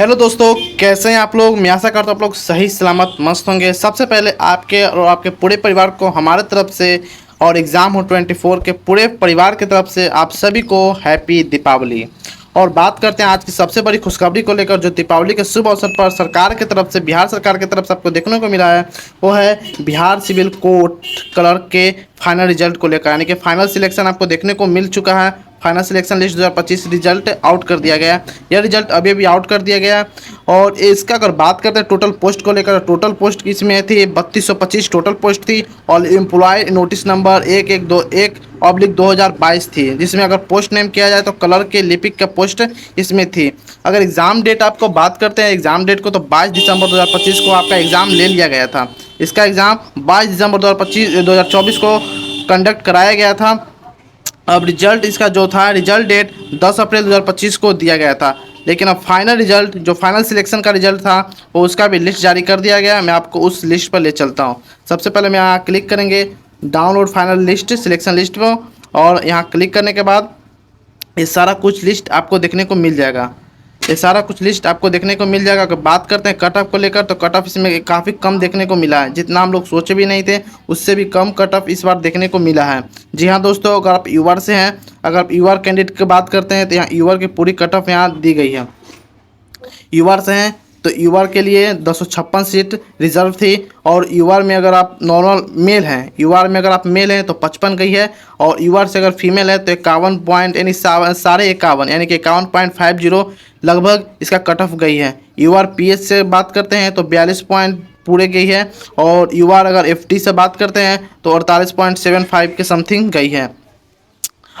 Hello दोस्तों, कैसे हैं आप लोग। मैं आशा करता हूँ आप लोग सही सलामत मस्त होंगे। सबसे पहले आपके और आपके पूरे परिवार को हमारे तरफ से और एग्ज़ाम हो 24 के पूरे परिवार की तरफ से आप सभी को हैप्पी दीपावली। और बात करते हैं आज की सबसे बड़ी खुशखबरी को लेकर, जो दीपावली के शुभ अवसर पर सरकार की तरफ से, बिहार सरकार की तरफ से आपको देखने को मिला है। वो है बिहार सिविल कोर्ट क्लर्क के फाइनल रिजल्ट को लेकर, यानी कि फाइनल सिलेक्शन आपको देखने को मिल चुका है। Final selection list 2025 result out कर दिया गया है। यह रिजल्ट अभी अभी आउट कर दिया गया है। और इसका अगर बात करते हैं टोटल पोस्ट को लेकर, टोटल पोस्ट इसमें थी 3225 टोटल पोस्ट थी। और एम्प्लॉय नोटिस नंबर 1121/2022 थी, जिसमें अगर पोस्ट नेम किया जाए तो कलर के लिपिक का पोस्ट इसमें थी। अगर एग्ज़ाम डेट आपको बात करते हैं एग्ज़ाम डेट को, तो 22 दिसंबर 2025 को आपका एग्ज़ाम ले लिया गया था। इसका एग्ज़ाम 22 दिसंबर 2024 को कंडक्ट कराया गया था। अब रिजल्ट इसका जो था, रिजल्ट डेट 10 अप्रैल 2025 को दिया गया था। लेकिन अब फाइनल रिजल्ट, जो फाइनल सिलेक्शन का रिजल्ट था, वो उसका भी लिस्ट जारी कर दिया गया। मैं आपको उस लिस्ट पर ले चलता हूँ। सबसे पहले मैं यहाँ क्लिक करेंगे download final list selection list पर, और यहाँ क्लिक करने के बाद ये सारा कुछ लिस्ट आपको देखने को मिल जाएगा। ये सारा कुछ लिस्ट आपको देखने को मिल जाएगा। अगर बात करते हैं कट ऑफ को लेकर, तो कट ऑफ इसमें काफ़ी कम देखने को मिला है। जितना हम लोग सोचे भी नहीं थे, उससे भी कम कट ऑफ इस बार देखने को मिला है। जी हाँ दोस्तों, अगर आप यूआर से हैं, अगर आप यूआर कैंडिडेट की बात करते हैं, तो यहाँ यूआर की पूरी कट ऑफ यहाँ दी गई है। यूआर से हैं तो यूआर के लिए 256 सीट रिजर्व थी। और यूआर में अगर आप नॉर्मल मेल हैं, यूआर में अगर आप मेल हैं तो 55 गई है। और यूआर से अगर फीमेल है तो 51 पॉइंट यानी 51.5 यानी कि 51.50 लगभग इसका कट ऑफ गई है। यूआर पीएच से बात करते हैं तो 42 पॉइंट पूरे गई है। और यूआर अगर एफटी से बात करते हैं तो 48.75 के समथिंग गई है।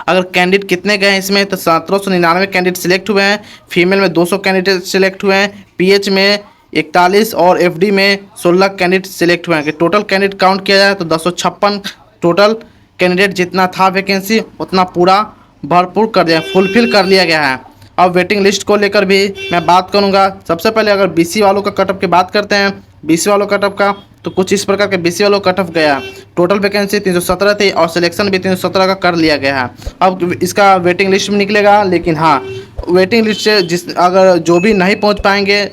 अगर कैंडिडेट कितने गए हैं इसमें, तो 1799 कैंडिडेट सिलेक्ट हुए हैं। फीमेल में 200 कैंडिडेट सिलेक्ट हुए हैं। पीएच में 41 और एफडी में 16 कैंडिडेट सिलेक्ट हुए हैं। कि टोटल कैंडिडेट काउंट किया जाए तो 256 टोटल कैंडिडेट जितना था वैकेंसी, उतना पूरा भरपूर कर दिया, फुलफिल कर लिया गया है। अब वेटिंग लिस्ट को लेकर भी मैं बात करूंगा। सबसे पहले अगर बीसी वालों का कट ऑफ की बात करते हैं, बीसी वालों कट ऑफ का, तो कुछ इस प्रकार के बीसी वालों कट ऑफ गया। टोटल वैकेंसी 317 थी और सिलेक्शन भी 317 का कर लिया गया है। अब इसका वेटिंग लिस्ट में निकलेगा। लेकिन हाँ, वेटिंग लिस्ट से जिस अगर जो भी नहीं पहुंच पाएंगे,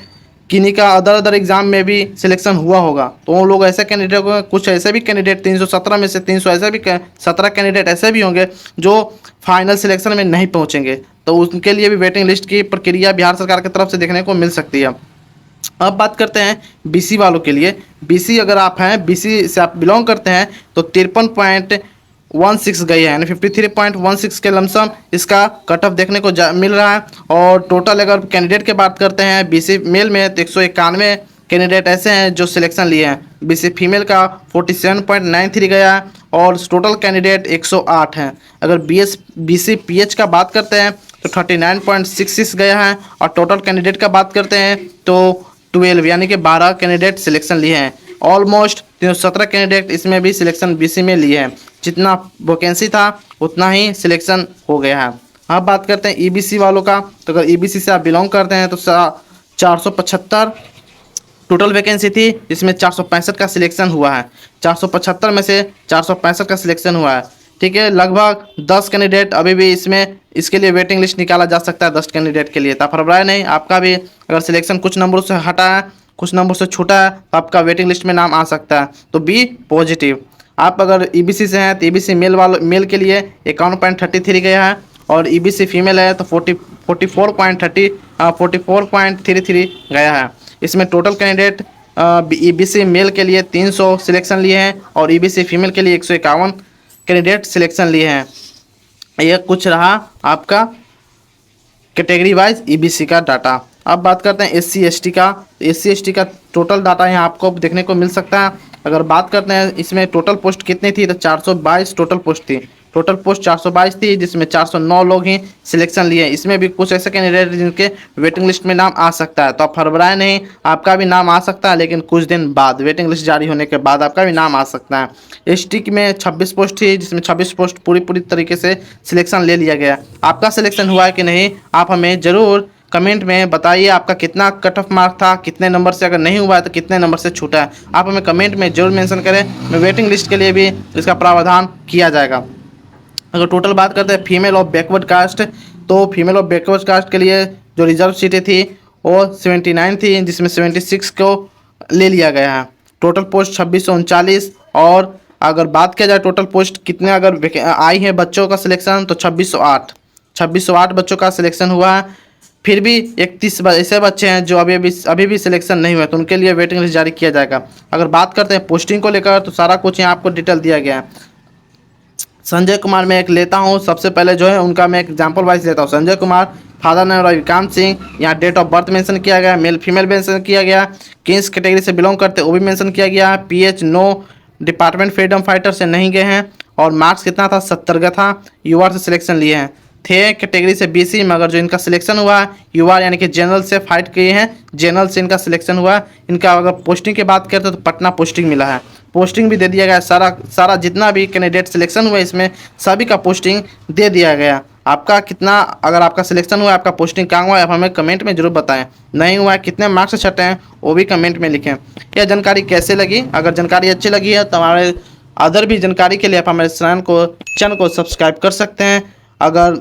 किन्हीं का अदर एग्जाम में भी सिलेक्शन हुआ होगा, तो वो लोग ऐसे कैंडिडेट को, कुछ ऐसे भी कैंडिडेट 317 में से 300 ऐसे भी 17 कैंडिडेट ऐसे भी होंगे जो फाइनल सिलेक्शन में नहीं पहुंचेंगे, तो उनके लिए भी वेटिंग लिस्ट की प्रक्रिया बिहार सरकार की तरफ से देखने को मिल सकती है। अब बात करते हैं बीसी वालों के लिए। बीसी अगर आप हैं, बीसी से आप बिलोंग करते हैं, तो 53.16 गई है, यानी 53.16 के लमसम इसका कट ऑफ देखने को मिल रहा है। और टोटल अगर कैंडिडेट की बात करते हैं बीसी मेल में, तो 191 कैंडिडेट ऐसे हैं जो सिलेक्शन लिए हैं। बीसी फीमेल का 47.93 गया है। और टोटल कैंडिडेट 108 हैं। अगर बीसी पीएच का बात करते हैं तो 39.66 गया है। और टोटल कैंडिडेट का बात करते हैं तो 12 यानी कि 12 कैंडिडेट सिलेक्शन लिए हैं। ऑलमोस्ट 317 कैंडिडेट इसमें भी सिलेक्शन बीसी में लिए हैं। जितना वैकेंसी था उतना ही सिलेक्शन हो गया है। अब बात करते हैं ईबीसी वालों का। तो अगर ईबीसी से आप बिलोंग करते हैं तो 475 टोटल वैकेंसी थी, जिसमें 465 का सिलेक्शन हुआ है। 475 में से 465 का सिलेक्शन हुआ है। ठीक है, लगभग 10 कैंडिडेट अभी भी इसमें, इसके लिए वेटिंग लिस्ट निकाला जा सकता है 10 कैंडिडेट के लिए। तो फरवरी नहीं, आपका भी अगर सिलेक्शन कुछ नंबरों से हटा है, कुछ नंबर से छूटा है, तो आपका वेटिंग लिस्ट में नाम आ सकता है। तो बी पॉजिटिव। आप अगर ईबीसी से हैं तो ईबीसी मेल के लिए 51.33 गया है। और ईबीसी फीमेल है तो 44.33 गया है। इसमें टोटल कैंडिडेट ईबीसी मेल के लिए 300 सिलेक्शन लिए हैं और ईबीसी फीमेल के लिए 151 कैंडिडेट सिलेक्शन लिए हैं। यह कुछ रहा आपका कैटेगरी वाइज ईबीसी का डाटा। अब बात करते हैं एससी एसटी का। एससी एसटी का टोटल डाटा यहाँ आपको देखने को मिल सकता है। अगर बात करते हैं इसमें टोटल पोस्ट कितनी थी, तो 422 टोटल पोस्ट थी। टोटल पोस्ट 422 थी, जिसमें 409 लोग ही सिलेक्शन लिए। इसमें भी कुछ ऐसे कैंडिडेट जिनके वेटिंग लिस्ट में नाम आ सकता है। तो आप फरवरी नहीं, आपका भी नाम आ सकता है, लेकिन कुछ दिन बाद वेटिंग लिस्ट जारी होने के बाद आपका भी नाम आ सकता है। एसटी में 26 पोस्ट थी, जिसमें 26 पोस्ट पूरी तरीके से सिलेक्शन ले लिया गया। आपका सिलेक्शन हुआ है कि नहीं, आप हमें ज़रूर कमेंट में बताइए। आपका कितना कट ऑफ मार्क था, कितने नंबर से, अगर नहीं हुआ है तो कितने नंबर से छूटा है, आप हमें कमेंट में जरूर मेंशन करें। मैं वेटिंग लिस्ट के लिए भी इसका प्रावधान किया जाएगा। अगर टोटल बात करते हैं फीमेल ऑफ बैकवर्ड कास्ट, तो फीमेल ऑफ बैकवर्ड कास्ट के लिए जो रिजर्व सीटें थी वो 79 थी, जिसमें 76 को ले लिया गया है। Total post 2639। और अगर बात किया जाए टोटल पोस्ट कितने अगर आई है बच्चों का सिलेक्शन, तो 2608 बच्चों का सिलेक्शन हुआ है। फिर भी 31 ऐसे बच्चे हैं जो अभी भी सिलेक्शन नहीं हुए, तो उनके लिए वेटिंग लिस्ट जारी किया जाएगा। अगर बात करते हैं पोस्टिंग को लेकर, तो सारा कुछ यहाँ आपको डिटेल दिया गया है। संजय कुमार मैं एक लेता हूँ, सबसे पहले जो है उनका मैं एग्जाम्पल वाइज लेता हूँ। संजय कुमार, फादर नेम रविकांत सिंह, यहाँ डेट ऑफ बर्थ मेंशन किया गया, मेल फीमेल मेंशन किया गया, किस कैटेगरी से बिलोंग करते वो भी मेंशन किया गया, PH no, department freedom fighter से नहीं गए हैं, और मार्क्स कितना था 70 का था, यूआर से सिलेक्शन लिए हैं। थे कैटेगरी से बीसी, मगर जो इनका सिलेक्शन हुआ है यूआर यानी कि जनरल से फाइट किए हैं, जनरल से इनका सिलेक्शन हुआ है। इनका अगर पोस्टिंग की बात करते तो पटना पोस्टिंग मिला है, पोस्टिंग भी दे दिया गया। सारा जितना भी कैंडिडेट सिलेक्शन हुआ इसमें सभी का पोस्टिंग दे दिया गया। आपका कितना, अगर आपका सिलेक्शन हुआ है, आपका पोस्टिंग कहाँ हुआ है, आप हमें कमेंट में जरूर बताएं। नहीं हुआ है, कितने मार्क्स से छटे हैं, वो भी कमेंट में लिखें। यह जानकारी कैसे लगी? अगर जानकारी अच्छी लगी है तो हमारे अदर भी जानकारी के लिए आप हमारे चैनल को सब्सक्राइब कर सकते हैं। अगर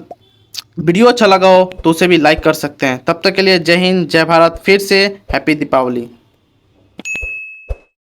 वीडियो अच्छा लगा हो तो उसे भी लाइक कर सकते हैं। तब तक के लिए जय हिंद, जय भारत, फिर से हैप्पी दीपावली।